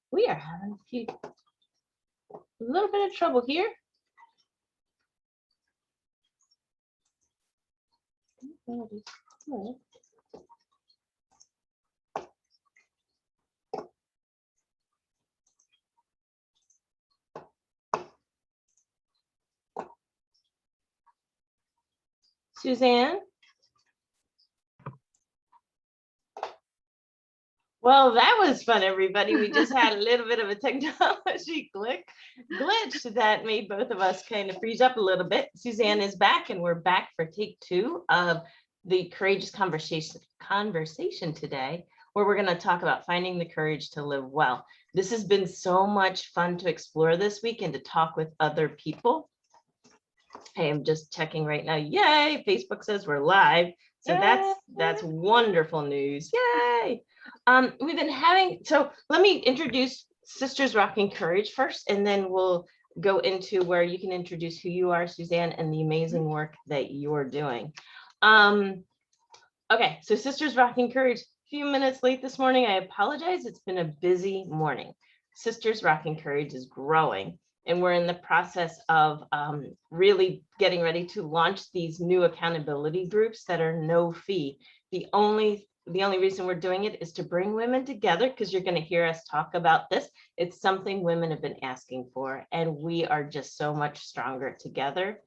We are having a little bit of trouble here. Suzanne? Well, that was fun, everybody. We just had a little bit of a technology glitch that made both of us kind of freeze up a little bit. Suzanne is back, and we're back for take 2 of the Courageous Conversation today, where we're going to talk about finding the courage to live well. This has been so much fun to explore this week and to talk with other people. I am just checking right now. Yay! Facebook says we're live. So that's wonderful news. Yay! We've been having, so let me introduce Sisters Rocking Courage first, and then we'll go into where you can introduce who you are, Suzanne, and the amazing work that you're doing. Okay, so Sisters Rocking Courage, a few minutes late this morning. I apologize. It's been a busy morning. Sisters Rocking Courage is growing, and we're in the process of really getting ready to launch these new accountability groups that are no fee. The only reason we're doing it is to bring women together, because you're going to hear us talk about this. It's something women have been asking for, and we are just so much stronger together.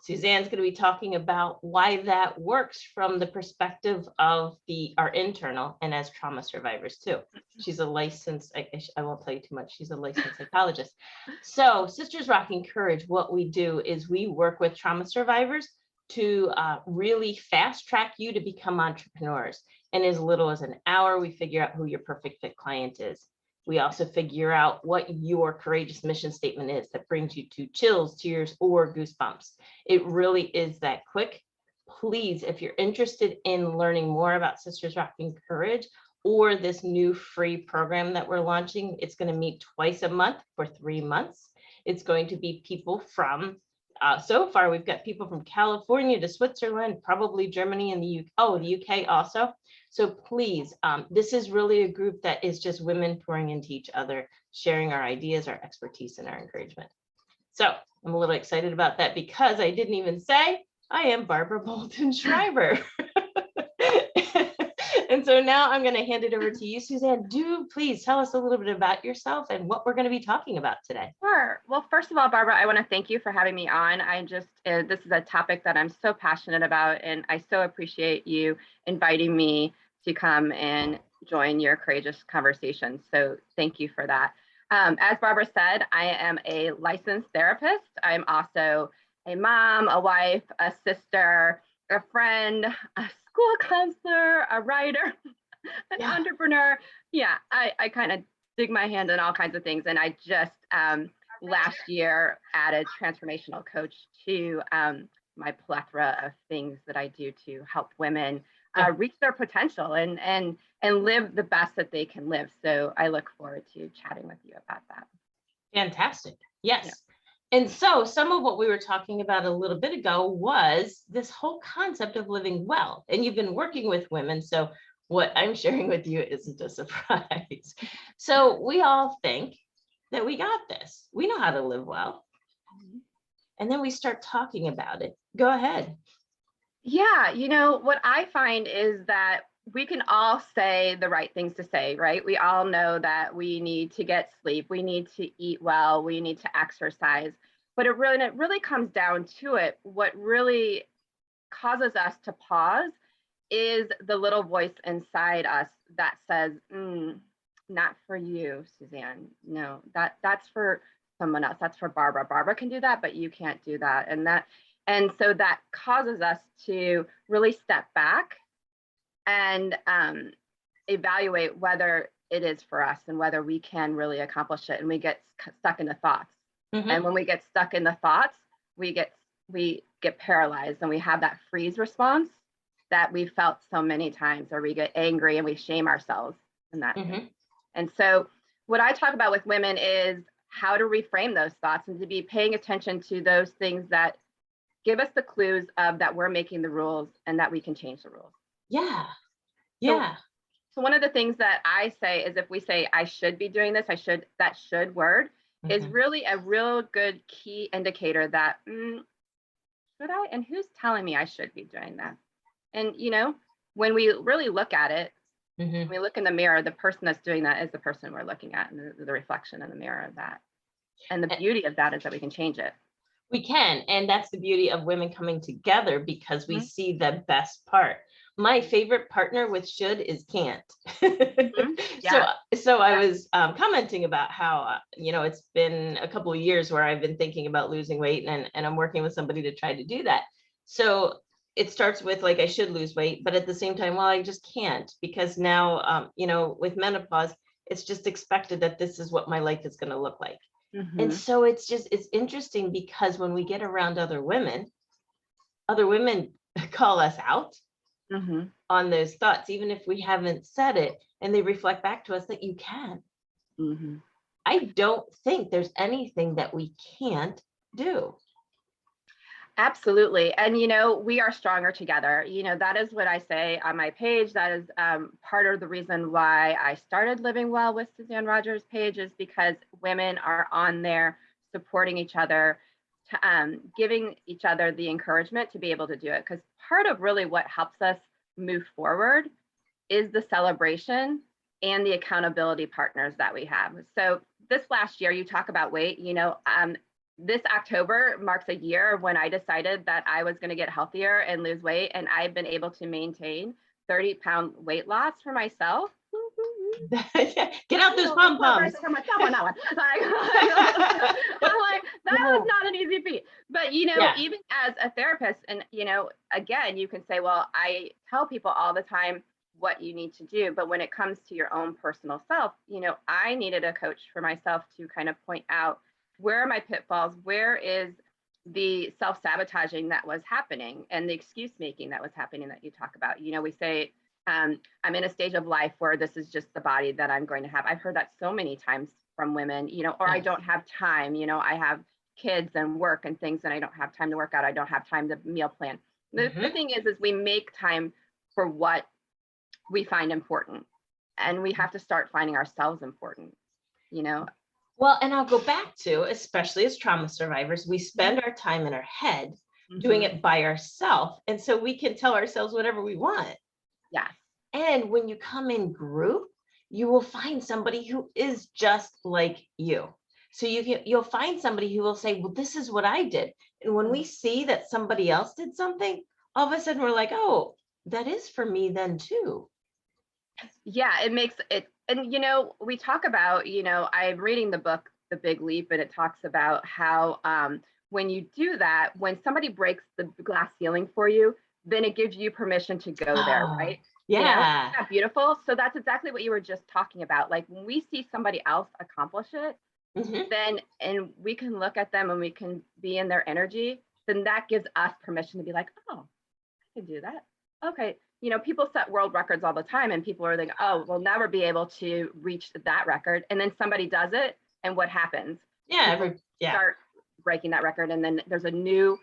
Suzanne's going to be talking about why that works from the perspective of our internal and as trauma survivors too. She's a licensed, I won't tell you too much, she's a licensed psychologist. So Sisters Rocking Courage, what we do is we work with trauma survivors to really fast track you to become entrepreneurs. In as little as an hour, we figure out who your perfect fit client is. We also figure out what your courageous mission statement is that brings you to chills, tears, or goosebumps. It really is that quick. Please, if you're interested in learning more about Sisters Rocking Courage or this new free program that we're launching, it's going to meet twice a month for 3 months. It's going to be people from so far, we've got people from California to Switzerland, probably Germany and the UK also. So please, this is really a group that is just women pouring into each other, sharing our ideas, our expertise, and our encouragement. So I'm a little excited about that because I didn't even say I am Barbara Bolton Schreiber. And so now I'm going to hand it over to you, Suzanne. Do please tell us a little bit about yourself and what we're going to be talking about today. Sure. Well, first of all, Barbara, I want to thank you for having me on. This is a topic that I'm so passionate about, and I so appreciate you inviting me to come and join your Courageous Conversation. So thank you for that. As Barbara said, I am a licensed therapist. I'm also a mom, a wife, a sister, a friend, a school counselor, a writer, an entrepreneur. Yeah, I kind of dig my hand in all kinds of things. And I just last year added transformational coach to my plethora of things that I do to help women reach their potential and live the best that they can live. So I look forward to chatting with you about that. Fantastic. Yes. Yeah. And so some of what we were talking about a little bit ago was this whole concept of living well. And you've been working with women. So what I'm sharing with you isn't a surprise. So we all think that we got this. We know how to live well. And then we start talking about it. Go ahead. Yeah, what I find is that we can all say the right things to say, right? We all know that we need to get sleep, we need to eat well, we need to exercise. But it really comes down to it. What really causes us to pause is the little voice inside us that says, not for you, Suzanne. No, that's for someone else. That's for Barbara. Barbara can do that, but you can't do that. And so that causes us to really step back and evaluate whether it is for us and whether we can really accomplish it. And we get stuck in the thoughts. Mm-hmm. And when we get stuck in the thoughts, we get paralyzed, and we have that freeze response that we've felt so many times, or we get angry and we shame ourselves in that. Mm-hmm. And so what I talk about with women is how to reframe those thoughts and to be paying attention to those things that give us the clues of that we're making the rules and that we can change the rules. Yeah. So, Yeah. so one of the things that I say is if we say, I should be doing this, that should word is really a real good key indicator that, should I? And who's telling me I should be doing that? And, when we really look at it, when we look in the mirror, the person that's doing that is the person we're looking at, and the reflection in the mirror of that. And the beauty of that is that we can change it. We can. And that's the beauty of women coming together, because we see the best part. My favorite partner with should is can't. Yeah. So I was commenting about how, it's been a couple of years where I've been thinking about losing weight, and I'm working with somebody to try to do that. So it starts with like, I should lose weight, but at the same time, well, I just can't, because now, with menopause, it's just expected that this is what my life is going to look like. And so it's interesting, because when we get around other women call us out on those thoughts, even if we haven't said it, and they reflect back to us that you can. I don't think there's anything that we can't do. Absolutely. And, we are stronger together. That is what I say on my page. That is part of the reason why I started Living Well with Suzanne Rodgers page, is because women are on there supporting each other, giving each other the encouragement to be able to do it. Because part of really what helps us move forward is the celebration and the accountability partners that we have. So this last year, you talk about weight, this October marks a year when I decided that I was going to get healthier and lose weight. And I've been able to maintain 30-pound weight loss for myself. Get out those pom poms. For myself on that one. I'm like, that was not an easy feat. But, even as a therapist, and, again, you can say, well, I tell people all the time what you need to do. But when it comes to your own personal self, I needed a coach for myself to kind of point out, where are my pitfalls? Where is the self-sabotaging that was happening, and the excuse making that was happening that you talk about? We say, I'm in a stage of life where this is just the body that I'm going to have. I've heard that so many times from women, or I don't have time, I have kids and work and things, and I don't have time to work out. I don't have time to meal plan. The thing is we make time for what we find important, and we have to start finding ourselves important, Well, and I'll go back to, especially as trauma survivors, we spend our time in our head doing it by ourselves. And so we can tell ourselves whatever we want. Yeah. And when you come in group, you will find somebody who is just like you. So you'll find somebody who will say, well, this is what I did. And when we see that somebody else did something, all of a sudden we're like, oh, that is for me then too. Yeah, it makes it. And, we talk about, I'm reading the book, The Big Leap, and it talks about how when you do that, when somebody breaks the glass ceiling for you, then it gives you permission to go there, right? Yeah. Isn't that beautiful? So that's exactly what you were just talking about. Like when we see somebody else accomplish it, then, and we can look at them and we can be in their energy, then that gives us permission to be like, oh, I can do that. Okay. People set world records all the time, and people are like, oh, we'll never be able to reach that record. And then somebody does it, and what happens? Start breaking that record, and then there's a new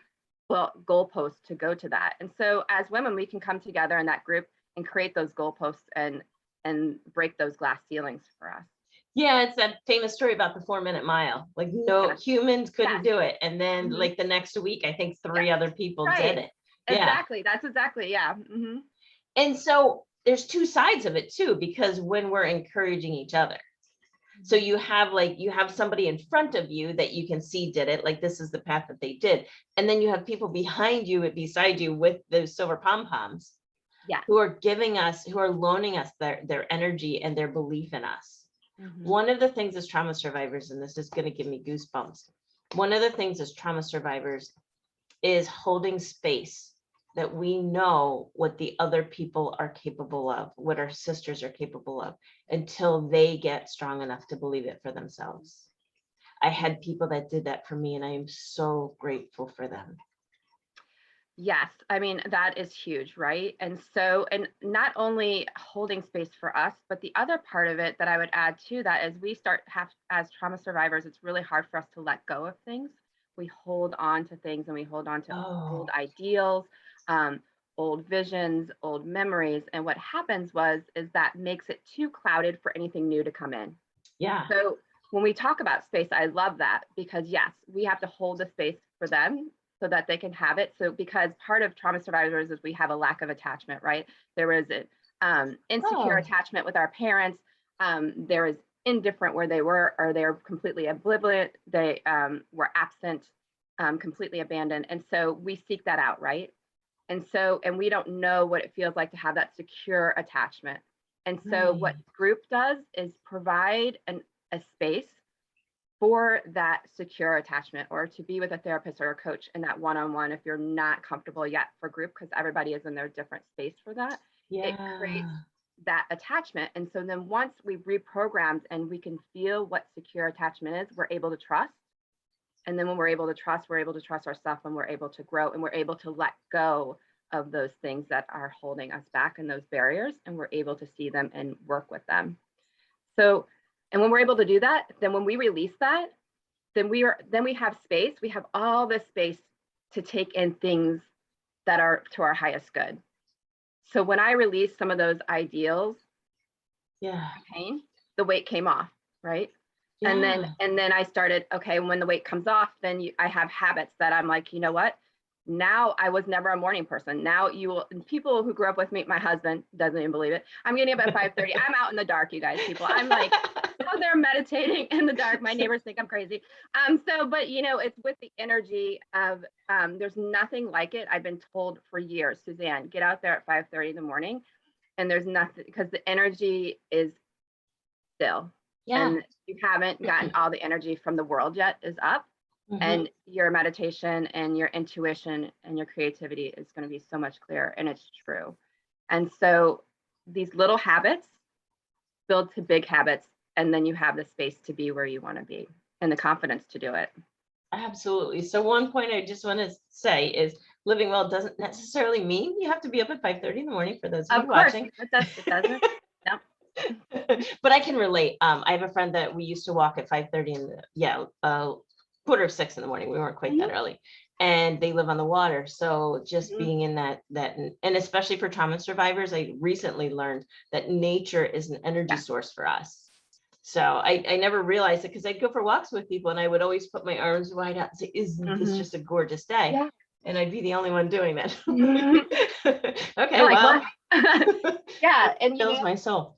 goalpost to go to that. And so as women, we can come together in that group and create those goalposts and break those glass ceilings for us. Yeah, it's that famous story about the 4-minute mile. Like humans couldn't do it. And then like the next week, I think 3 other people did it. Exactly. That's exactly. Yeah. And so there's 2 sides of it too, because when we're encouraging each other, so you have somebody in front of you that you can see did it, like this is the path that they did. And then you have people behind you and beside you with those silver pom-poms who are loaning us their energy and their belief in us. One of the things as trauma survivors, and this is going to give me goosebumps, one of the things as trauma survivors is holding space, that we know what the other people are capable of, what our sisters are capable of, until they get strong enough to believe it for themselves. I had people that did that for me, and I am so grateful for them. Yes, I mean, that is huge, right? And so, and not only holding space for us, but the other part of it that I would add to that is we start have as trauma survivors, it's really hard for us to let go of things. We hold on to things and we hold on to old Oh, ideals, um, old visions, old memories. And what happens is that makes it too clouded for anything new to come in. yeah. So when we talk about space, I love that because yes, we have to hold the space for them so that they can have it. So because part of trauma survivors is we have a lack of attachment, right? There is an insecure Oh, attachment with our parents. There is indifferent where they were, or they're completely oblivious. They were absent, completely abandoned. And so we seek that out, right? And so, and we don't know what it feels like to have that secure attachment. And so what right. group does is provide a space for that secure attachment, or to be with a therapist or a coach in that one-on-one if you're not comfortable yet for group, because everybody is in their different space for that. It creates Yeah. that attachment. And so then once we've reprogrammed and we can feel what secure attachment is, we're able to trust. And then when we're able to trust, we're able to trust ourselves, and we're able to grow, and we're able to let go of those things that are holding us back and those barriers, and we're able to see them and work with them. So, and when we're able to do that, then when we release that, then we have space. We have all this space to take in things that are to our highest good. So when I released some of those ideals, Yeah. pain, the weight came off, right? Yeah. And then I started, okay, when the weight comes off, then I have habits that I'm like, you know what? Now I was never a morning person. Now you will, people who grew up with me, my husband doesn't even believe it. I'm getting up at 5:30. I'm out in the dark, you guys, people. I'm like out there meditating in the dark. My neighbors think I'm crazy. But you know, it's with the energy of there's nothing like it. I've been told for years, Suzanne, get out there at 5:30 in the morning. And there's nothing, because the energy is still, Yeah. and you haven't gotten all the energy from the world yet is up, Hmm. and your meditation and your intuition and your creativity is going to be so much clearer, and it's true. And so these little habits build to big habits, and then you have the space to be where you want to be and the confidence to do it. Absolutely. So one point I just want to say is living well doesn't necessarily mean you have to be up at 5:30 in the morning for those of Of you course watching. it doesn't. No. But I can relate. I have a friend that we used to walk at 5:30 in the, yeah, 5:45 in the morning. We weren't quite that Mhm, early. And they live on the water. So just mhm. being in that, and especially for trauma survivors, I recently learned that nature is an energy Yeah. source for us. So I never realized it because I'd go for walks with people and I would always put my arms wide out and say, isn't this Mhm. just a gorgeous day? Yeah. And I'd be the only one doing that. Mhm. Okay, You're like, what? well, Yeah, and you fills know, my soul.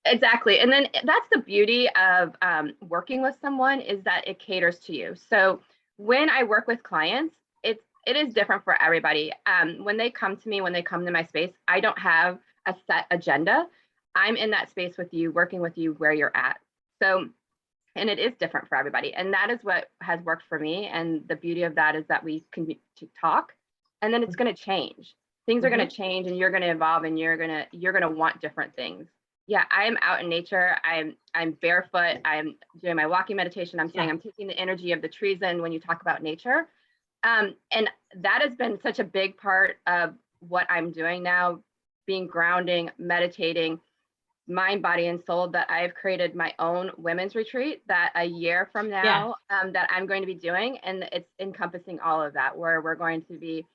exactly. And then that's the beauty of working with someone, is that it caters to you. So when I work with clients, it is different for everybody. When they come to me, when they come to my space, I don't have a set agenda. I'm in that space with you, working with you where you're at. So, and it is different for everybody. And that is what has worked for me. And the beauty of that is that we can talk, and then it's going to change. Things are going Mhm. to change, and you're going to evolve, and you're going to want different things. Yeah, I am out in nature. I'm barefoot. I'm doing my walking meditation. I'm saying Yeah. I'm taking the energy of the trees in when you talk about nature. And that has been such a big part of what I'm doing now, being grounding, meditating, mind, body, and soul, that I've created my own women's retreat that a year from Yeah. now, that I'm going to be doing. And it's encompassing all of that, where we're going to be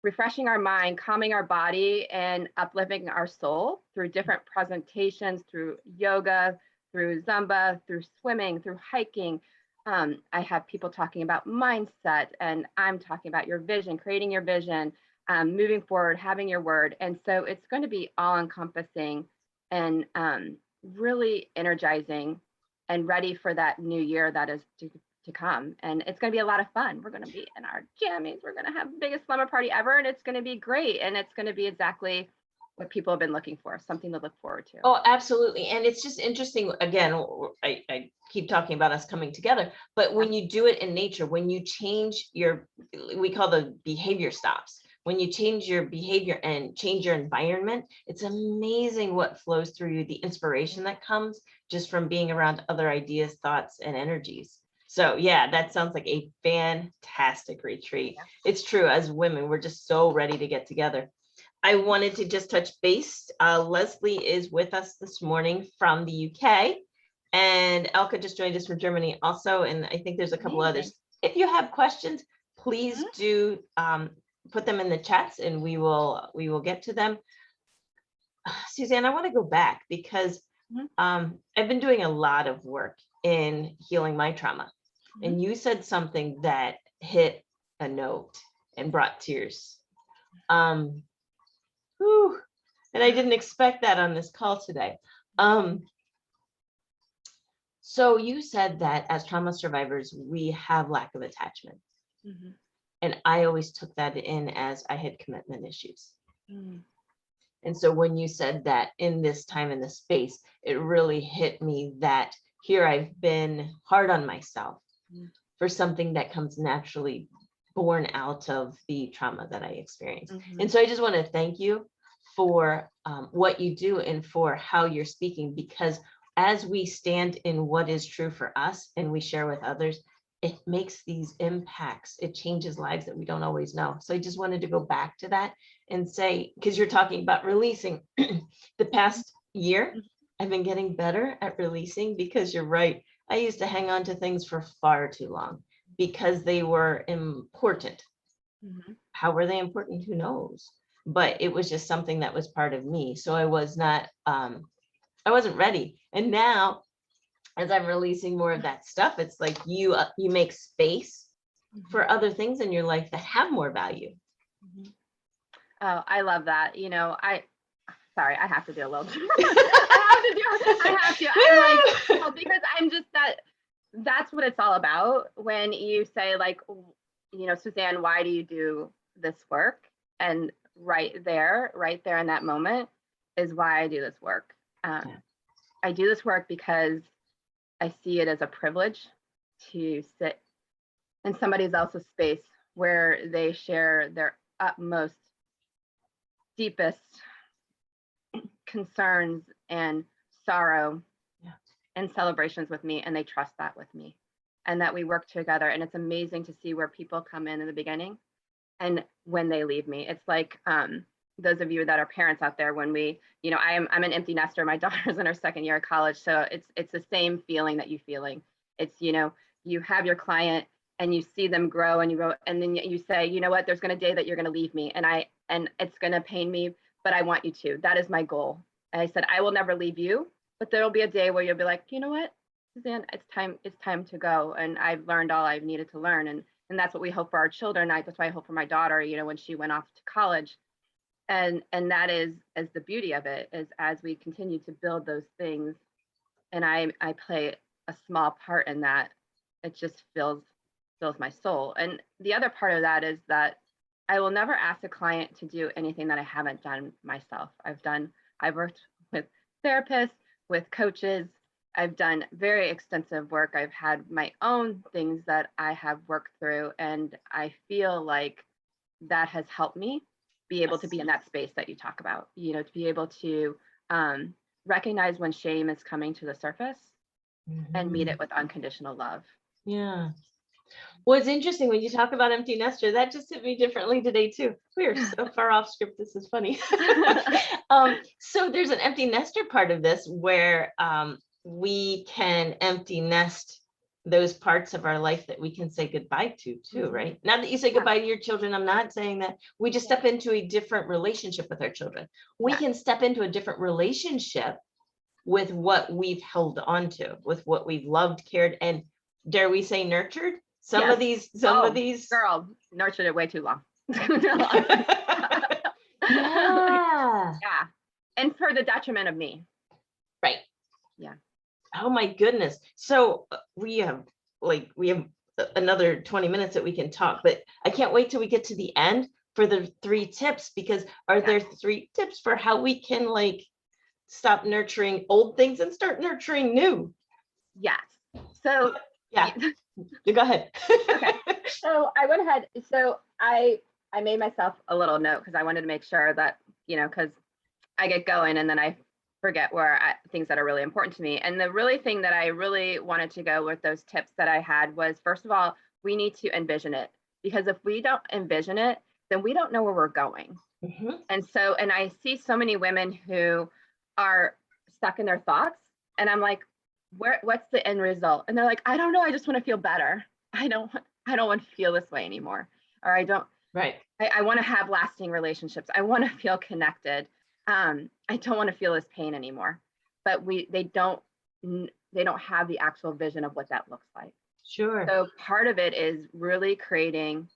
refreshing our mind, calming our body, and uplifting our soul through different presentations, through yoga, through Zumba, through swimming, through hiking. I have people talking about mindset, and I'm talking about your vision, creating your vision, moving forward, having your word. And so it's going to be all encompassing and really energizing and ready for that new year that is to come. And it's going to be a lot of fun. We're going to be in our jammies. We're going to have the biggest slumber party ever, and it's going to be great. And it's going to be exactly what people have been looking for, something to look forward to. Oh, absolutely. And it's just interesting. Again, I keep talking about us coming together, but Yeah. when you do it in nature, when you change your, we call the behavior stops. When you change your behavior and change your environment, it's amazing what flows through you, the inspiration that comes just from being around other ideas, thoughts, and energies. So yeah, that sounds like a fantastic retreat. Yeah. It's true. As women, we're just so ready to get together. I wanted to just touch base. Leslie is with us this morning from the UK, and Elka just joined us from Germany also. And I think there's a couple Amazing. others. If you have questions, please do put them in the chats, and we will get to them. Suzanne, I want to go back because I've been doing a lot of work in healing my trauma. And you said something that hit a note and brought tears. Whew, and I didn't expect that on this call today. So you said that as trauma survivors, we have lack of attachment. And I always took that in as I had commitment issues. And so when you said that in this time in this space, it really hit me that here I've been hard on myself for something that comes naturally born out of the trauma that I experienced. And so I just want to thank you for what you do and for how you're speaking, because as we stand in what is true for us and we share with others, it makes these impacts. It changes lives that we don't always know. So I just wanted to go back to that and say, because you're talking about releasing, the past year, I've been getting better at releasing, because you're right. I used to hang on to things for far too long because they were important. How were they important? Who knows? But it was just something that was part of me. So I was not, I wasn't ready. And now, as I'm releasing more of that stuff, it's like you make space for other things in your life that have more value. Oh, I love that. You know, sorry, I have to do a little. I have to. I'm like, oh, because I'm just that's what it's all about. When you say, like, you know, Suzanne, why do you do this work? And right there in that moment is why I do this work. I do this work because I see it as a privilege to sit in somebody else's space where they share their utmost, deepest concerns and sorrow and celebrations with me, and they trust that with me, and that we work together. And it's amazing to see where people come in the beginning and when they leave me. It's like those of you that are parents out there, when we, you know, I'm an empty nester. My daughter's in her second year of college, so it's the same feeling that you're feeling. It's, you know, you have your client and you see them grow, and you go, and then you say, you know what, there's going to be a day that you're going to leave me, and it's going to pain me, but I want you to. That is my goal. And I said, I will never leave you, but there'll be a day where you'll be like, you know what, Suzanne, it's time to go. And I've learned all I've needed to learn. And that's what we hope for our children. That's why I hope for my daughter, you know, when she went off to college. And that is as the beauty of it, is as we continue to build those things, and I play a small part in that, it just fills my soul. And the other part of that is that I will never ask a client to do anything that I haven't done myself. I've worked with therapists, with coaches. I've done very extensive work. I've had my own things that I have worked through, and I feel like that has helped me be able to be in that space that you talk about, you know, to be able to recognize when shame is coming to the surface and meet it with unconditional love. Yeah. Well, it's interesting when you talk about empty nester, that just hit me differently today too. We are so far off script. This is funny. So there's an empty nester part of this where we can empty nest those parts of our life that we can say goodbye to too, right? Not that you say goodbye to your children. I'm not saying that. We just step into a different relationship with our children. We can step into a different relationship with what we've held on to, with what we've loved, cared, and dare we say nurtured? Some of these girl nurtured it way too long. Yeah. And for the detriment of me. Right. Yeah. Oh my goodness. So we have another 20 minutes that we can talk, but I can't wait till we get to the end for the 3 tips, because are there 3 tips for how we can like stop nurturing old things and start nurturing new? Yes. So yeah. You go ahead. Okay. So I went ahead. So I made myself a little note because I wanted to make sure that, you know, because I get going and then I forget things that are really important to me. And the really thing that I really wanted to go with those tips that I had was, first of all, we need to envision it, because if we don't envision it, then we don't know where we're going. And I see so many women who are stuck in their thoughts, and I'm like, what's the end result? And they're like, I don't know. I just want to feel better. I don't want to feel this way anymore. Or I want to have lasting relationships. I want to feel connected. I don't want to feel this pain anymore. But they don't have the actual vision of what that looks like. Sure. So part of it is really creating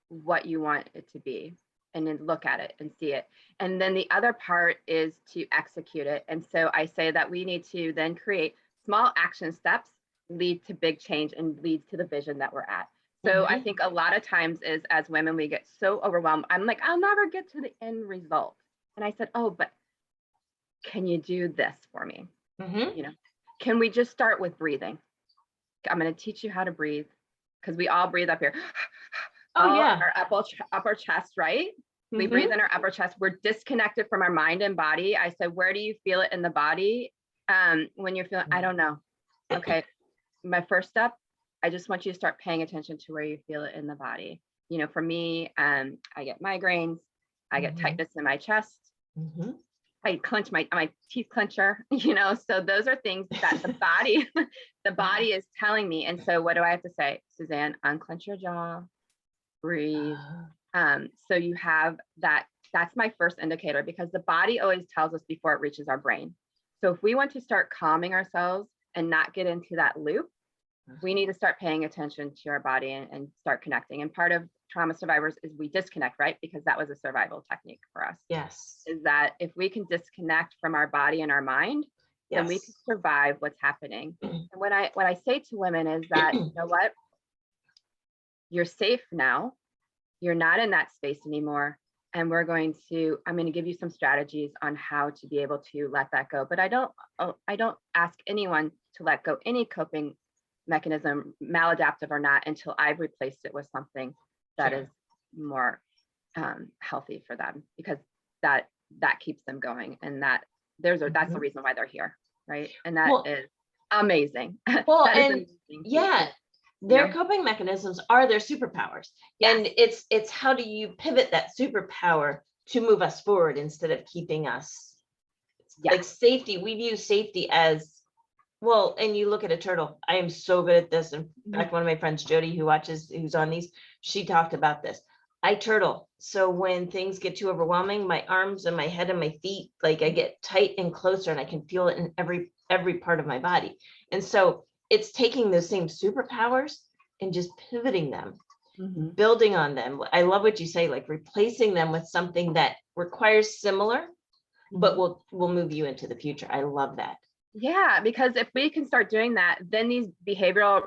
what you want it to be, and then look at it and see it. And then the other part is to execute it. And so I say that we need to then create small action steps, lead to big change, and leads to the vision that we're at. So I think a lot of times is, as women, we get so overwhelmed. I'm like, I'll never get to the end result. And I said, oh, but can you do this for me? Can we just start with breathing? I'm going to teach you how to breathe, because we all breathe up here. Our upper chest, right? We breathe in our upper chest. We're disconnected from our mind and body. I said, where do you feel it in the body? When you're feeling, I don't know. Okay. My first step, I just want you to start paying attention to where you feel it in the body. For me, I get migraines. I get tightness in my chest. I clench my teeth clencher, so those are things that the body is telling me. And so what do I have to say? Suzanne, unclench your jaw, breathe. So you have that's my first indicator, because the body always tells us before it reaches our brain. So if we want to start calming ourselves and not get into that loop, we need to start paying attention to our body and start connecting. And part of trauma survivors is we disconnect, right? Because that was a survival technique for us. Yes. Is that if we can disconnect from our body and our mind, then we can survive what's happening. And what I say to women is that, you know what? You're safe now. You're not in that space anymore. And I'm going to give you some strategies on how to be able to let that go. But I don't ask anyone to let go any coping mechanism, maladaptive or not, until I've replaced it with something that is more healthy for them, because that keeps them going. And that's the reason why they're here. Right. And that is amazing. Well, and their coping mechanisms are their superpowers. And it's how do you pivot that superpower to move us forward instead of keeping us like safety. We view safety as, well, and you look at a turtle. I am so good at this. In fact, one of my friends, Jody, who's on these, she talked about this. I turtle. So when things get too overwhelming, my arms and my head and my feet, like I get tight and closer, and I can feel it in every part of my body. And so it's taking those same superpowers and just pivoting them, building on them. I love what you say, like replacing them with something that requires similar, but will move you into the future. I love that. Yeah, because if we can start doing that, then these behavioral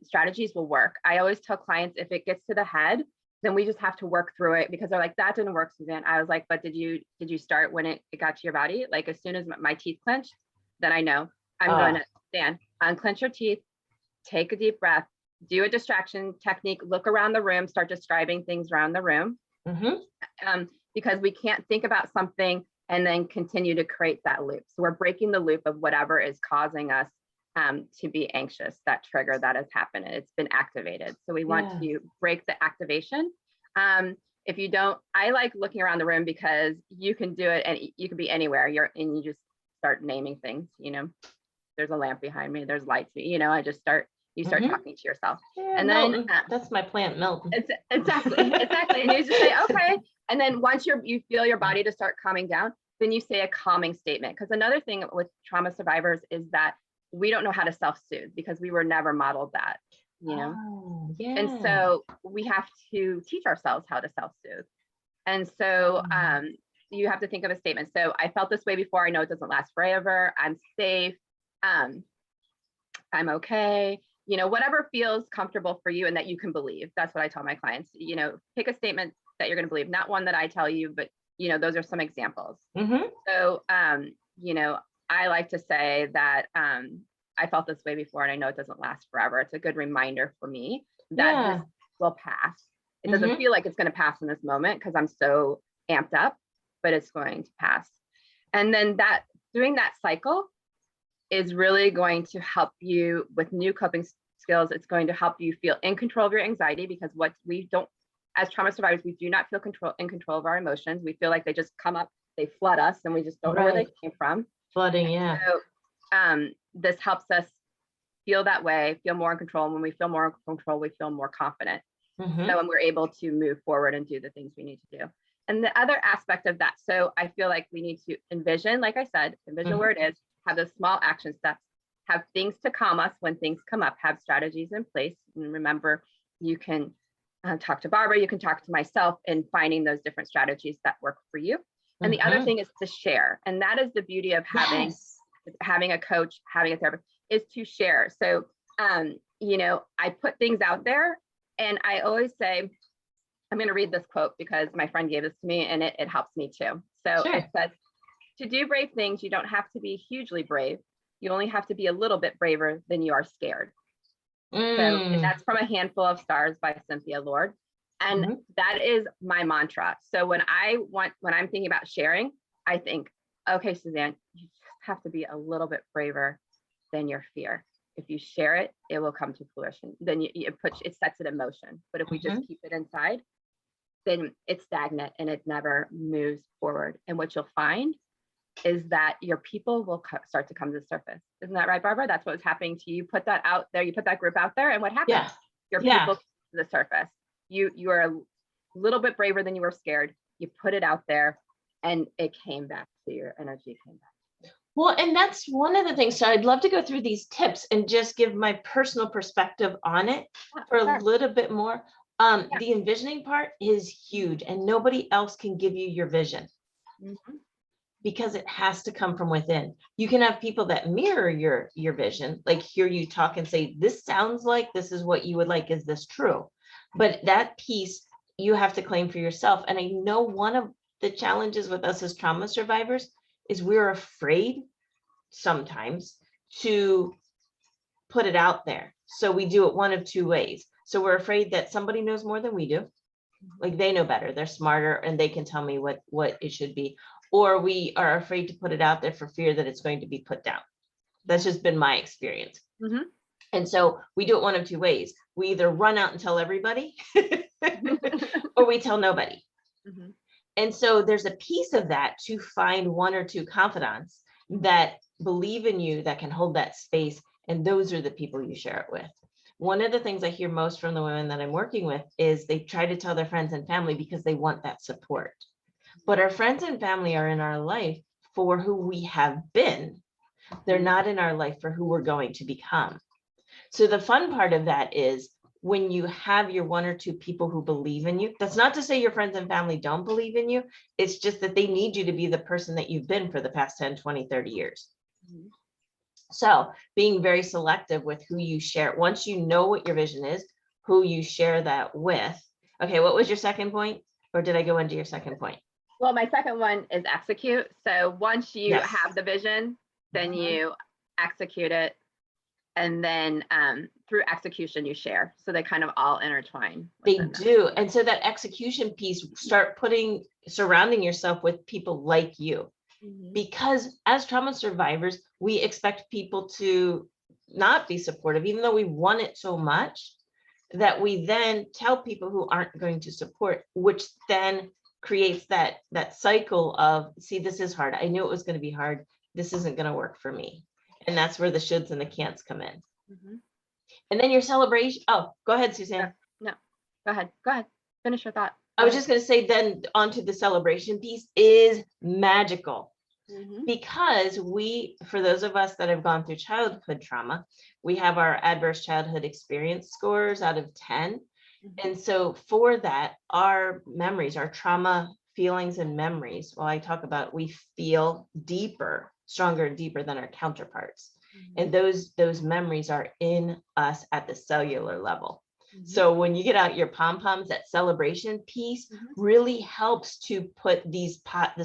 strategies will work. I always tell clients, if it gets to the head, then we just have to work through it, because they're like, that didn't work, Suzanne. I was like, but did you start when it got to your body? Like, as soon as my teeth clench, then I know I'm going to stand, unclench your teeth, take a deep breath, do a distraction technique, look around the room, start describing things around the room. Because we can't think about something and then continue to create that loop. So we're breaking the loop of whatever is causing us to be anxious, that trigger that has happened. It's been activated. So we want to break the activation. If you don't, I like looking around the room, because you can do it and you can be anywhere. And you just start naming things, there's a lamp behind me, there's lights, you start talking to yourself. And Milton. Then that's my plant, Milton. Exactly. And you just say, okay. And then once you feel your body to start calming down, then you say a calming statement. Because another thing with trauma survivors is that we don't know how to self-soothe, because we were never modeled that, And so we have to teach ourselves how to self-soothe. And so you have to think of a statement. So I felt this way before. I know it doesn't last forever. I'm safe. I'm okay. Whatever feels comfortable for you and that you can believe. That's what I tell my clients. Pick a statement that you're going to believe, not one that I tell you, but those are some examples. So I like to say that I felt this way before, and I know it doesn't last forever. It's a good reminder for me that this will pass. It doesn't feel like it's going to pass in this moment because I'm so amped up, but it's going to pass. And then that doing that cycle is really going to help you with new coping skills. It's going to help you feel in control of your anxiety, because what we don't, as trauma survivors, we do not feel in control of our emotions. We feel like they just come up, they flood us, and we just don't know where they came from. Flooding, yeah. So this helps us feel that way, feel more in control. And when we feel more in control, we feel more confident. Mhm. So when we're able to move forward and do the things we need to do. And the other aspect of that, so I feel like we need to envision, like I said, envision where it is, have those small action steps, have things to calm us when things come up, have strategies in place. And remember, you can talk to Barbara, you can talk to myself in finding those different strategies that work for you. And the other thing is to share. And that is the beauty of having a coach, having a therapist, is to share. So, you know, I put things out there, and I always say, I'm going to read this quote because my friend gave this to me, and it helps me too. So It says, to do brave things, you don't have to be hugely brave. You only have to be a little bit braver than you are scared. So, and that's from A Handful of Stars by Cynthia Lord. And that is my mantra. So when I'm thinking about sharing, I think, okay, Suzanne, you just have to be a little bit braver than your fear. If you share it, it will come to fruition. Then it sets it in motion. But if we just keep it inside, then it's stagnant and it never moves forward. And what you'll find is that your people will start to come to the surface. Isn't that right, Barbara? That's what's happening to you. You put that out there, you put that group out there, and what happens? Yeah. Your people come to the surface. You are a little bit braver than you were scared. You put it out there, and it came back to your energy came back. Well, and that's one of the things. So I'd love to go through these tips and just give my personal perspective on it for a little bit more. The envisioning part is huge, and nobody else can give you your vision because it has to come from within. You can have people that mirror your vision, like hear you talk and say, this sounds like this is what you would like. Is this true? But that piece you have to claim for yourself. And I know one of the challenges with us as trauma survivors is we're afraid sometimes to put it out there. So we do it one of two ways. So we're afraid that somebody knows more than we do. Like they know better, they're smarter, and they can tell me what it should be. Or we are afraid to put it out there for fear that it's going to be put down. That's just been my experience. And so we do it one of two ways. We either run out and tell everybody or we tell nobody. And so there's a piece of that to find one or two confidants that believe in you, that can hold that space. And those are the people you share it with. One of the things I hear most from the women that I'm working with is they try to tell their friends and family because they want that support. But our friends and family are in our life for who we have been. They're not in our life for who we're going to become. So the fun part of that is when you have your one or two people who believe in you, that's not to say your friends and family don't believe in you. It's just that they need you to be the person that you've been for the past 10, 20, 30 years. So being very selective with who you share. Once you know what your vision is, who you share that with. Okay, what was your second point? Or did I go into your second point? Well, my second one is execute. So once you have the vision, then you execute it. And then through execution, you share. So they kind of all intertwine. They do. And so that execution piece, start surrounding yourself with people like you. Because as trauma survivors, we expect people to not be supportive, even though we want it so much that we then tell people who aren't going to support, which then creates that cycle of, see, this is hard. I knew it was going to be hard. This isn't going to work for me. And that's where the shoulds and the can'ts come in. And then your celebration. Oh, go ahead, Suzanne. No, go ahead. Finish your thought. I was just going to say then onto the celebration piece is magical. Because for those of us that have gone through childhood trauma, we have our adverse childhood experience scores out of 10. And so for that, our memories, our trauma feelings and memories, I talk about, we feel stronger and deeper than our counterparts. And those memories are in us at the cellular level. So when you get out your pom-poms, that celebration piece really helps to put this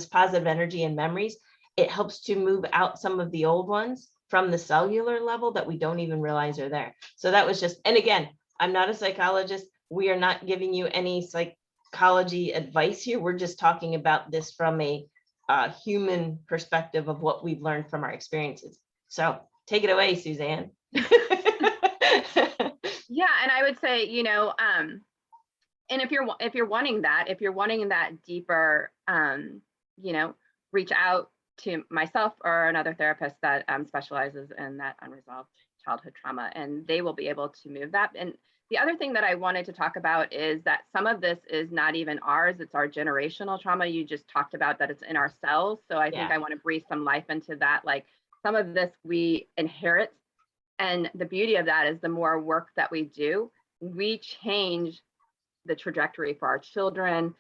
positive energy and memories. It helps to move out some of the old ones from the cellular level that we don't even realize are there. So that was just, and again, I'm not a psychologist. We are not giving you any psychology advice here. We're just talking about this from a human perspective of what we've learned from our experiences. So take it away, Suzanne. Yeah, and I would say, and if you're wanting that deeper, reach out to myself or another therapist that specializes in that unresolved childhood trauma, and they will be able to move that. And the other thing that I wanted to talk about is that some of this is not even ours, it's our generational trauma. You just talked about that it's in our cells. So I think I want to breathe some life into that. Like some of this we inherit. And the beauty of that is the more work that we do, we change the trajectory for our children,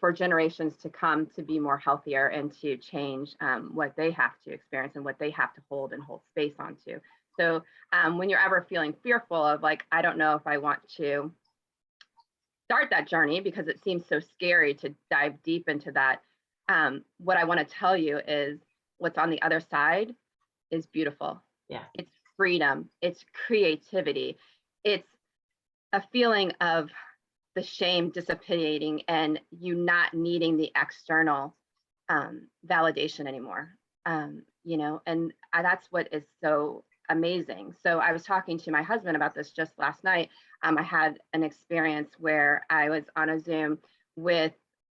for generations to come, to be more healthier and to change what they have to experience and what they have to hold space onto. So when you're ever feeling fearful of like, I don't know if I want to start that journey because it seems so scary to dive deep into that, what I want to tell you is what's on the other side is beautiful. Yeah. It's freedom, it's creativity, it's a feeling of the shame dissipating and you not needing the external validation anymore, and that's what is so amazing. So I was talking to my husband about this just last night. I had an experience where I was on a Zoom with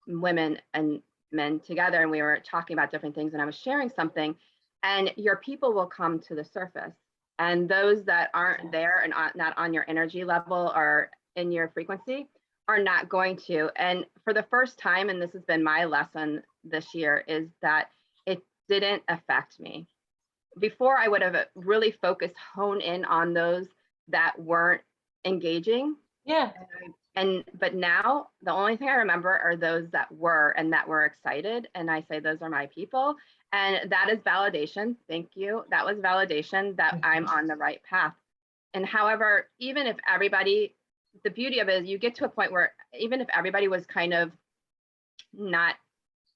women and men together, and we were talking about different things, and I was sharing something, and your people will come to the surface. And those that aren't there and not on your energy level or in your frequency are not going to. And for the first time, and this has been my lesson this year, is that it didn't affect me. Before, I would have really focused, hone in on those that weren't engaging. Yeah. But now the only thing I remember are those that were and that were excited. And I say, those are my people. And that is validation. Thank you. That was validation that I'm on the right path. And however, even if everybody, the beauty of it is you get to a point where even if everybody was kind of not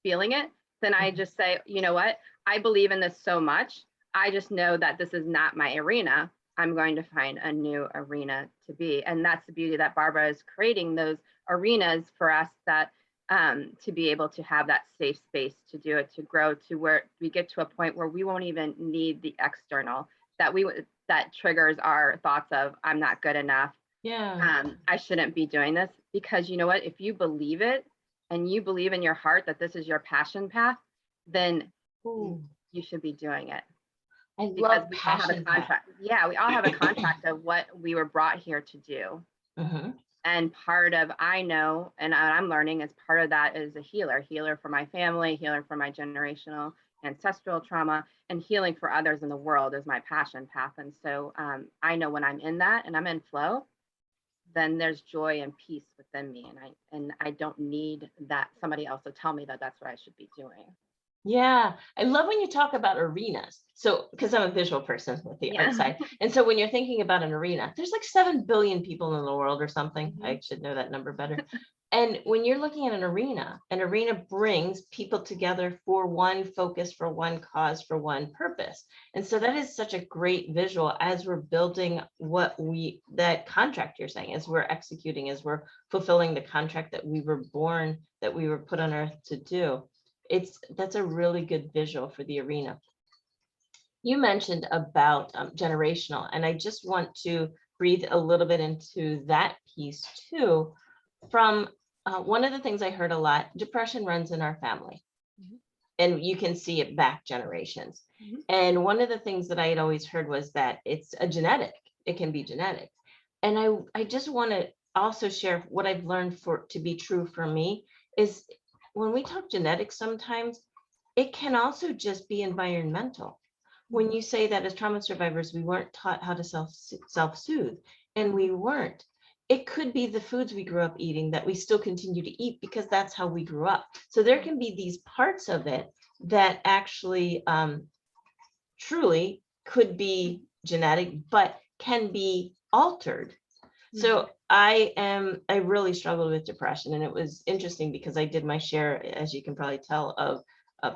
feeling it, then I just say, you know what? I believe in this so much. I just know that this is not my arena. I'm going to find a new arena to be. And that's the beauty that Barbara is creating, those arenas for us that to be able to have that safe space to do it, to grow to where we get to a point where we won't even need the external, that triggers our thoughts of, I'm not good enough. Yeah. I shouldn't be doing this. Because you know what, if you believe it and you believe in your heart that this is your passion path, then you should be doing it. I Because love we all have a passion contract. Yeah, we all have a contract of what we were brought here to do. And part of, I know, and I'm learning, as part of that is a healer for my family, healer for my generational ancestral trauma, and healing for others in the world is my passion path. And so I know when I'm in that and I'm in flow, then there's joy and peace within me. And I don't need that somebody else to tell me that that's what I should be doing. Yeah, I love when you talk about arenas. So, because I'm a visual person with the art side. And so when you're thinking about an arena, there's like 7 billion people in the world or something. I should know that number better. And when you're looking at an arena brings people together for one focus, for one cause, for one purpose. And so that is such a great visual as we're building that contract you're saying, as we're executing, as we're fulfilling the contract that we were born, that we were put on earth to do. That's a really good visual for the arena. You mentioned about generational, and I just want to breathe a little bit into that piece too. From one of the things I heard a lot, depression runs in our family, and you can see it back generations. And one of the things that I had always heard was that it's it can be genetic. And I just want to also share what I've learned to be true for me is, when we talk genetics, sometimes it can also just be environmental. When you say that as trauma survivors, we weren't taught how to self-soothe, and we weren't. It could be the foods we grew up eating that we still continue to eat because that's how we grew up. So there can be these parts of it that actually truly could be genetic, but can be altered. So I really struggled with depression, and it was interesting because I did my share, as you can probably tell, of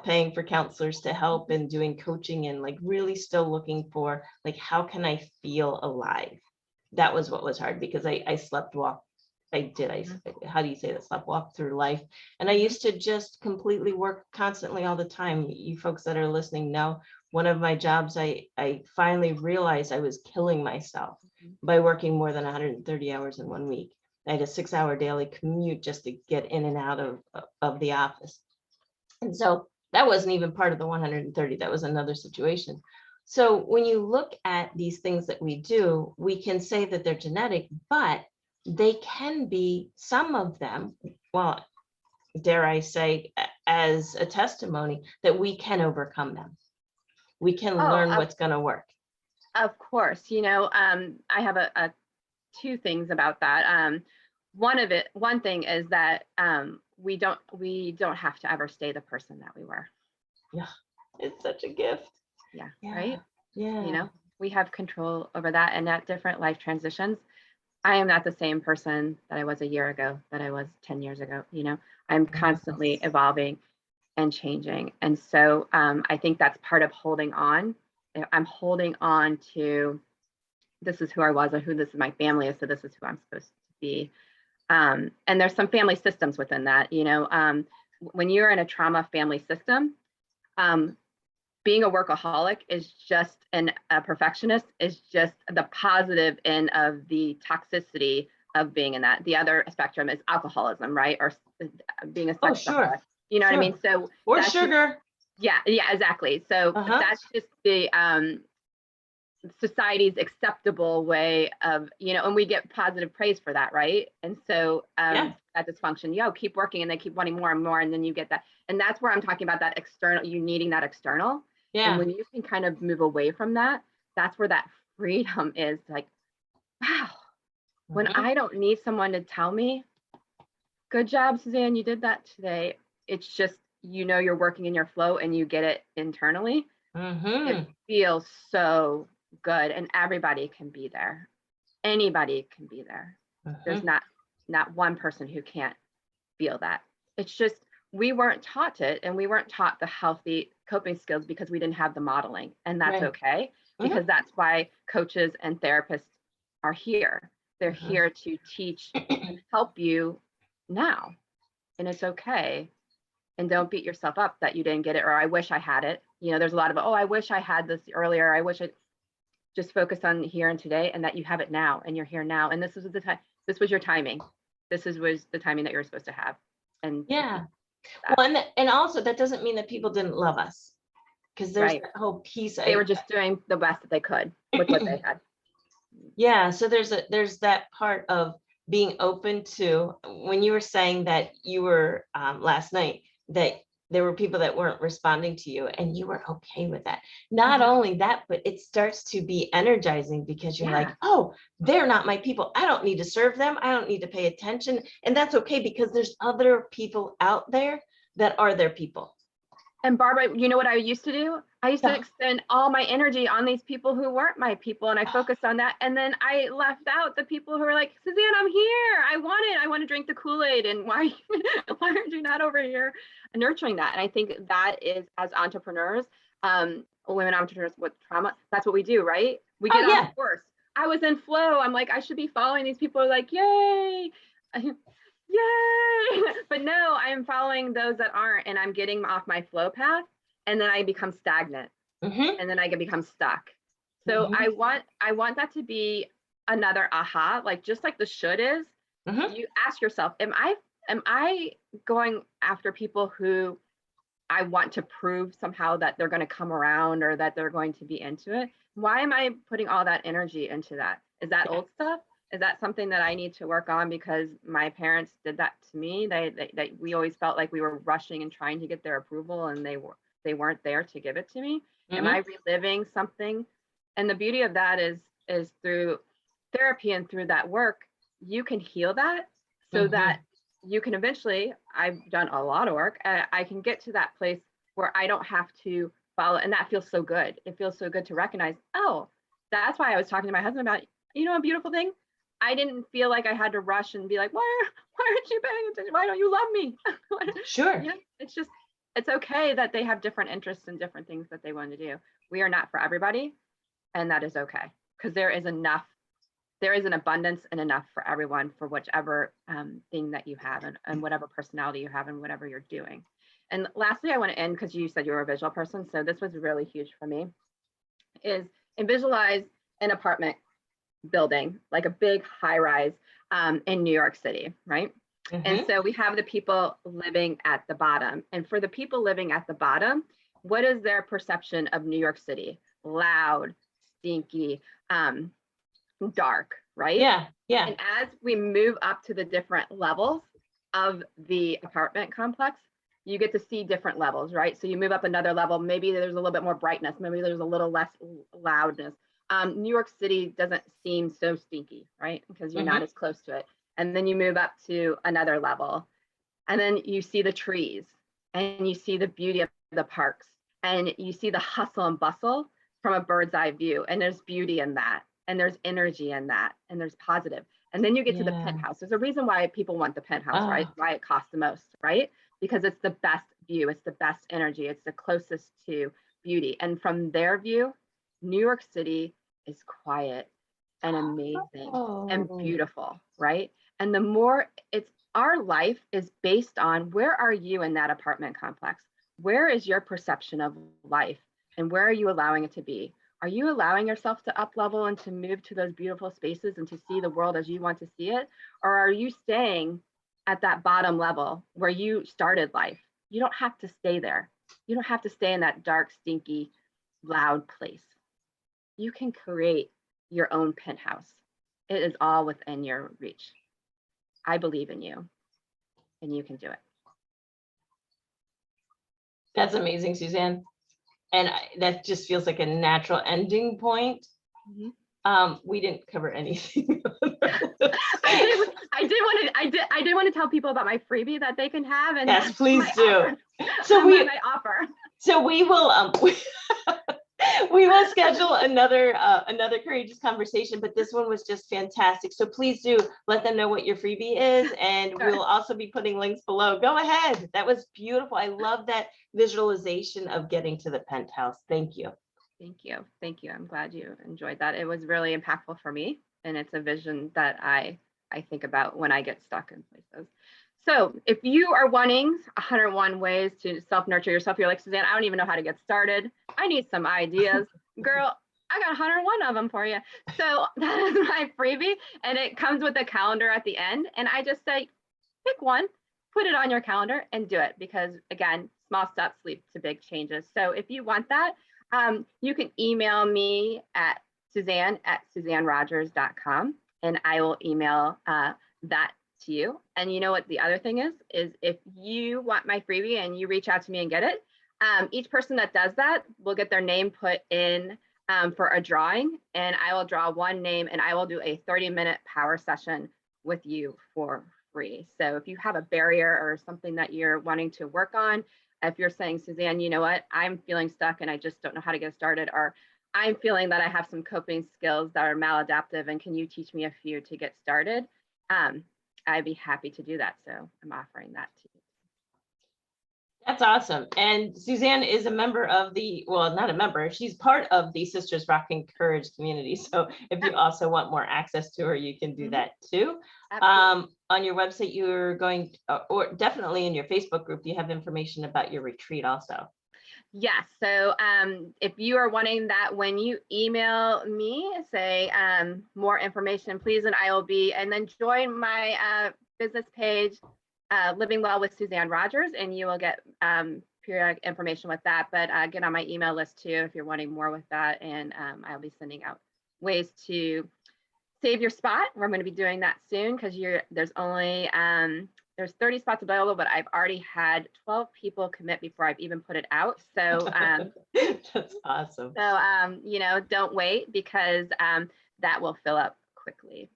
paying for counselors to help and doing coaching and like really still looking for like, how can I feel alive? That was what was hard, because I slept walk how do you say this? I walk through life. And I used to just completely work constantly all the time. You folks that are listening know one of my jobs, I finally realized I was killing myself by working more than 130 hours in 1 week. I had a 6-hour daily commute just to get in and out of the office. And so that wasn't even part of the 130. That was another situation. So when you look at these things that we do, we can say that they're genetic, but they can be, some of them, well, dare I say, as a testimony that we can overcome them. We can learn what's going to work. Of course, I have a two things about that. One thing is that we don't have to ever stay the person that we were. Yeah, it's such a gift. Yeah. Right. Yeah. We have control over that, and at different life transitions, I am not the same person that I was a year ago, that I was 10 years ago. I'm constantly evolving and changing. And so I think that's part of holding on. I'm holding on to, this is who I was, or who this is, my family is, so this is who I'm supposed to be. And there's some family systems within that. When you're in a trauma family system, being a workaholic is just, and a perfectionist is just the positive end of the toxicity of being in that. The other spectrum is alcoholism, right? Or being a sexaholic. You know what I mean? So, or sugar. Yeah, exactly. So that's just the society's acceptable way of, and we get positive praise for that, right? And so that dysfunction, keep working, and they keep wanting more and more, and then you get that. And that's where I'm talking about that external, you needing that external. Yeah. And when you can kind of move away from that, that's where that freedom is. Like, wow, when I don't need someone to tell me, good job, Suzanne, you did that today. It's just, you're working in your flow and you get it internally. It feels so good, and everybody can be there. Anybody can be there. There's not one person who can't feel that. It's just, we weren't taught it, and we weren't taught the healthy coping skills because we didn't have the modeling, and that's okay, because that's why coaches and therapists are here. They're here to teach and help you now, and it's okay. And don't beat yourself up that you didn't get it, or I wish I had it. There's a lot of, I wish I had this earlier. I wish just focus on here and today, and that you have it now, and you're here now. And this was the time, this was your timing. Was the timing that you were supposed to have. And well, and also that doesn't mean that people didn't love us, because there's that whole piece. They were just doing the best that they could with what they had. Yeah. So there's that part of being open to, when you were saying that you were last night, that there were people that weren't responding to you, and you were okay with that. Not only that, but it starts to be energizing, because you're like, oh, they're not my people. I don't need to serve them. I don't need to pay attention. And that's okay, because there's other people out there that are their people. And Barbara, you know what I used to do? I used to extend all my energy on these people who weren't my people, and I focused on that. And then I left out the people who were like, Suzanne, I'm here. I want to drink the Kool-Aid. And why aren't you not over here nurturing that? And I think that is, as entrepreneurs, women entrepreneurs with trauma, that's what we do, right? We get on course. I was in flow. I'm like, I should be following these people. Are like, yay. Yay! But no, I'm following those that aren't, and I'm getting off my flow path, and then I become stagnant, and then I can become stuck. So I want that to be another aha, like just like the should is. You ask yourself, am I going after people who I want to prove somehow that they're going to come around, or that they're going to be into it? Why am I putting all that energy into that? Is that old stuff? Is that something that I need to work on because my parents did that to me? We always felt like we were rushing and trying to get their approval, and they weren't there to give it to me. Am I reliving something? And the beauty of that is through therapy and through that work, you can heal that, so that you can eventually, I've done a lot of work, I can get to that place where I don't have to follow. And that feels so good. It feels so good to recognize, oh, that's why I was talking to my husband about, a beautiful thing. I didn't feel like I had to rush and be like, why aren't you paying attention? Why don't you love me? Sure. It's okay that they have different interests and different things that they want to do. We are not for everybody, and that is okay, because there there is an abundance and enough for everyone for whichever thing that you have and whatever personality you have and whatever you're doing. And lastly, I want to end, because you said you were a visual person, so this was really huge for me, is visualize an apartment building, like a big high rise in New York City, right? And so we have the people living at the bottom. And for the people living at the bottom, what is their perception of New York City? Loud, stinky, dark, right? Yeah, yeah. And as we move up to the different levels of the apartment complex, you get to see different levels, right? So you move up another level, maybe there's a little bit more brightness, maybe there's a little less loudness. New York City doesn't seem so stinky, right? Because you're not as close to it. And then you move up to another level, and then you see the trees, and you see the beauty of the parks, and you see the hustle and bustle from a bird's eye view. And there's beauty in that, and there's energy in that, and there's positive. And then you get to the penthouse. There's a reason why people want the penthouse, right? Why it costs the most, right? Because it's the best view, it's the best energy, it's the closest to beauty. And from their view, New York City is quiet and amazing and beautiful, right? And the more it's, our life is based on, where are you in that apartment complex? Where is your perception of life, and where are you allowing it to be? Are you allowing yourself to up level and to move to those beautiful spaces and to see the world as you want to see it? Or are you staying at that bottom level where you started life? You don't have to stay there. You don't have to stay in that dark, stinky, loud place. You can create your own penthouse. It is all within your reach. I believe in you, and you can do it. That's amazing, Suzanne. And that just feels like a natural ending point. We didn't cover anything. I did want to tell people about my freebie that they can have. And yes, please do. Offer. So we offer. So we will we will schedule another courageous conversation, but this one was just fantastic. So please do let them know what your freebie is, and sure. We'll also be putting links below. Go ahead. That was beautiful. I love that visualization of getting to the penthouse. Thank you. Thank you. Thank you. I'm glad you enjoyed that. It was really impactful for me, and it's a vision that I think about when I get stuck in places. So if you are wanting 101 ways to self-nurture yourself, you're like, Suzanne, I don't even know how to get started. I need some ideas. Girl, I got 101 of them for you. So that is my freebie, and it comes with a calendar at the end. And I just say, pick one, put it on your calendar and do it, because again, small steps lead to big changes. So if you want that, you can email me at Suzanne@SuzanneRodgers.com, and I will email that to you. And you know what the other thing is if you want my freebie and you reach out to me and get it, each person that does that will get their name put in for a drawing, and I will draw one name, and I will do a 30-minute power session with you for free. So if you have a barrier or something that you're wanting to work on, if you're saying, Suzanne, you know what, I'm feeling stuck and I just don't know how to get started, or I'm feeling that I have some coping skills that are maladaptive, and can you teach me a few to get started? I'd be happy to do that. So I'm offering that to you. That's awesome. And Suzanne is a member of not a member, she's part of the Sisters Rocking Courage community. So if you also want more access to her, you can do that too. On your website, you're going, or definitely in your Facebook group, you have information about your retreat also. Yes. So if you are wanting that, when you email me, say more information, please, and I will be, and then join my business page, Living Well with Suzanne Rodgers, and you will get periodic information with that. But get on my email list too if you're wanting more with that, and I'll be sending out ways to save your spot. We're going to be doing that soon, because there's only there's 30 spots available, but I've already had 12 people commit before I've even put it out. So that's awesome. So don't wait, because that will fill up quickly.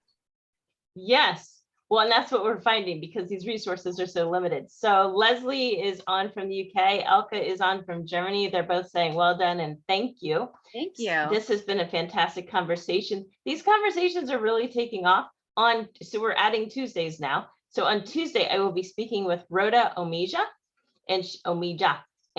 Yes. Well, and that's what we're finding, because these resources are so limited. So Leslie is on from the UK. Elka is on from Germany. They're both saying well done and thank you. Thank you. This has been a fantastic conversation. These conversations are really taking off so we're adding Tuesdays now. So on Tuesday, I will be speaking with Rhoda Omija, and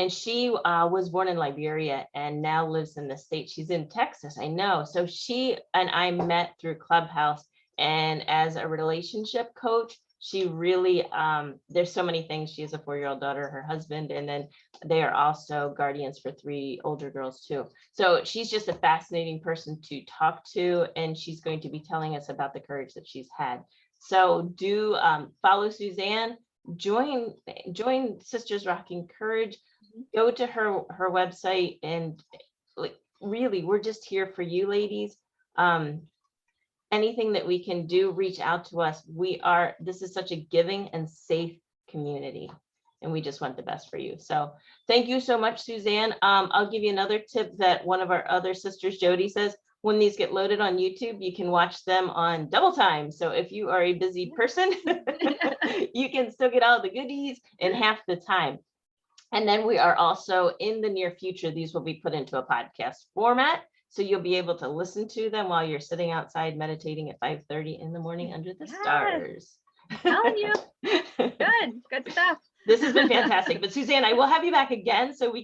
And she was born in Liberia and now lives in the States. She's in Texas, I know. So she and I met through Clubhouse, and as a relationship coach, she really, there's so many things. She has a 4-year-old daughter, her husband, and then they are also guardians for 3 older girls too. So she's just a fascinating person to talk to, and she's going to be telling us about the courage that she's had. So do follow Suzanne, join Sisters Rocking Courage, go to her website, and like, really, we're just here for you ladies. Anything that we can do, reach out to us. This is such a giving and safe community, and we just want the best for you. So thank you so much, Suzanne. I'll give you another tip that one of our other sisters, Jody, says, when these get loaded on YouTube, you can watch them on double time. So if you are a busy person, you can still get all the goodies in half the time. And then we are also, in the near future, these will be put into a podcast format. So you'll be able to listen to them while you're sitting outside meditating at 5:30 in the morning under the stars. I'm telling you. Good stuff. This has been fantastic. But Suzanne, I will have you back again so we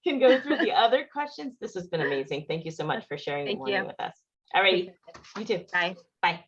can go through the other questions. This has been amazing. Thank you so much for sharing the morning with us. All right. You too. Bye. Bye.